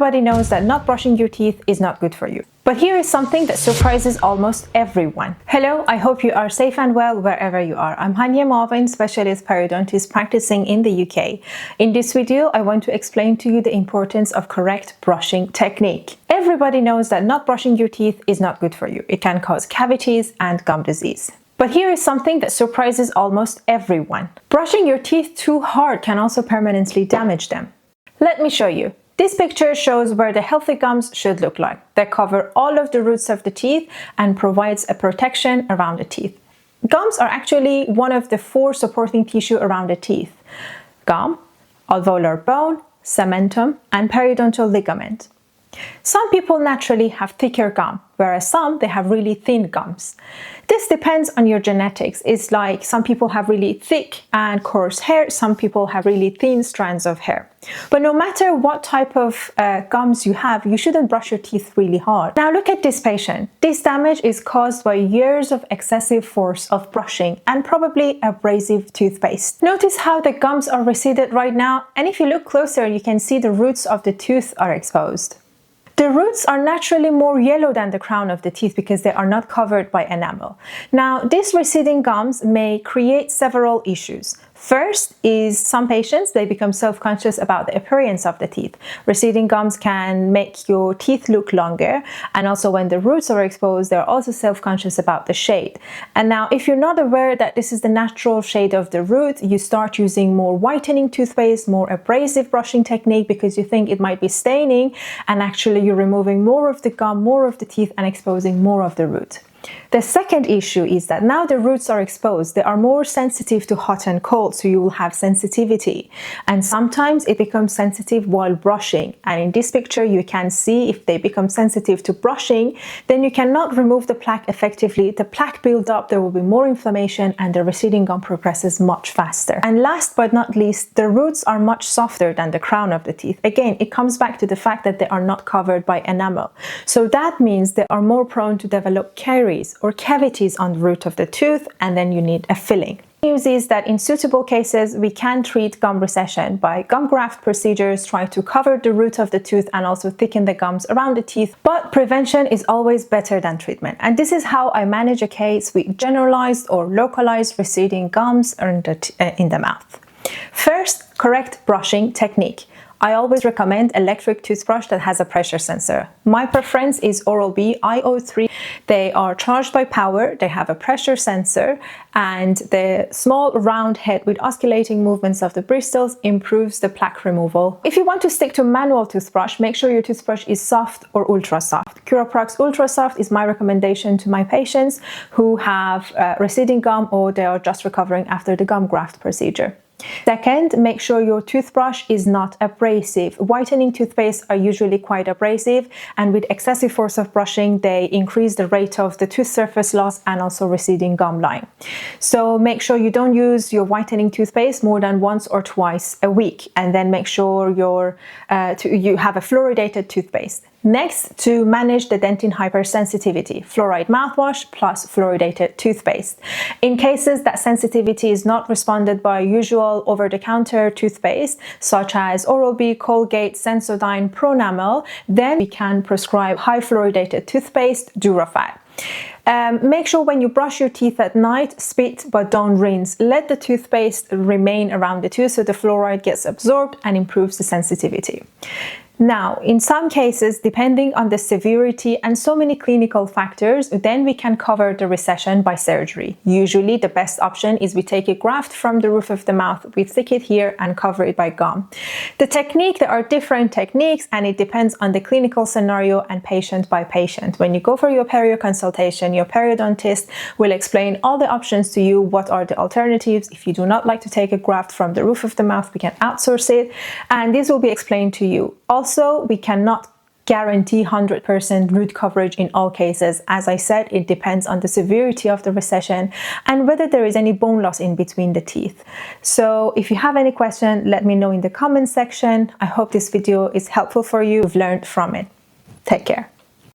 Everybody knows that not brushing your teeth is not good for you. But here is something that surprises almost everyone. Hello, I hope you are safe and well wherever you are. I'm Hania Marvin, specialist periodontist practicing in the UK. In this video, I want to explain to you the importance of correct brushing technique. Everybody knows that not brushing your teeth is not good for you. It can cause cavities and gum disease. But here is something that surprises almost everyone. Brushing your teeth too hard can also permanently damage them. Let me show you. This picture shows where the healthy gums should look like. They cover all of the roots of the teeth and provides a protection around the teeth. Gums are actually one of the 4 supporting tissue around the teeth: gum, alveolar bone, cementum, and periodontal ligament. Some people naturally have thicker gum, whereas some they have really thin gums. This depends on your genetics. It's like some people have really thick and coarse hair, some people have really thin strands of hair. But no matter what type of gums you have, you shouldn't brush your teeth really hard. Now look at this patient. This damage is caused by years of excessive force of brushing and probably abrasive toothpaste. Notice how the gums are receded right now, and if you look closer, you can see the roots of the tooth are exposed. The roots are naturally more yellow than the crown of the teeth because they are not covered by enamel. Now, these receding gums may create several issues. First is some patients, they become self-conscious about the appearance of the teeth. Receding gums can make your teeth look longer, and also when the roots are exposed, they're also self-conscious about the shade. And now, if you're not aware that this is the natural shade of the root, you start using more whitening toothpaste, more abrasive brushing technique because you think it might be staining, and actually you're removing more of the gum, more of the teeth, and exposing more of the root. The second issue is that now the roots are exposed, they are more sensitive to hot and cold, so you will have sensitivity. And sometimes it becomes sensitive while brushing. And in this picture, you can see if they become sensitive to brushing, then you cannot remove the plaque effectively. The plaque builds up, there will be more inflammation, and the receding gum progresses much faster. And last but not least, the roots are much softer than the crown of the teeth. Again, it comes back to the fact that they are not covered by enamel. So that means they are more prone to develop caries or cavities on the root of the tooth, and then you need a filling. The news is that in suitable cases, we can treat gum recession by gum graft procedures, trying to cover the root of the tooth and also thicken the gums around the teeth. But prevention is always better than treatment. And this is how I manage a case with generalized or localized receding gums in the mouth. First, correct brushing technique. I always recommend electric toothbrush that has a pressure sensor. My preference is Oral-B IO3. They are charged by power, they have a pressure sensor, and the small round head with oscillating movements of the bristles improves the plaque removal. If you want to stick to manual toothbrush, make sure your toothbrush is soft or ultra soft. Curaprox Ultra Soft is my recommendation to my patients who have receding gum or they are just recovering after the gum graft procedure. Second, make sure your toothbrush is not abrasive. Whitening toothpaste are usually quite abrasive, and with excessive force of brushing, they increase the rate of the tooth surface loss and also receding gum line. So make sure you don't use your whitening toothpaste more than once or twice a week, and then make sure you have a fluoridated toothpaste. Next, to manage the dentin hypersensitivity, fluoride mouthwash plus fluoridated toothpaste. In cases that sensitivity is not responded by usual over-the-counter toothpaste, such as Oral-B, Colgate, Sensodyne, Pronamel, then we can prescribe high fluoridated toothpaste, Durafat. Make sure when you brush your teeth at night, spit but don't rinse. Let the toothpaste remain around the tooth so the fluoride gets absorbed and improves the sensitivity. Now, in some cases, depending on the severity and so many clinical factors, then we can cover the recession by surgery. Usually, the best option is we take a graft from the roof of the mouth, we stick it here and cover it by gum. The technique, there are different techniques and it depends on the clinical scenario and patient by patient. When you go for your perio consultation, your periodontist will explain all the options to you, what are the alternatives. If you do not like to take a graft from the roof of the mouth, we can outsource it, and this will be explained to you. Also, we cannot guarantee 100% root coverage in all cases. As I said, it depends on the severity of the recession and whether there is any bone loss in between the teeth. So if you have any question, let me know in the comment section. I hope this video is helpful for you. You've learned from it. Take care.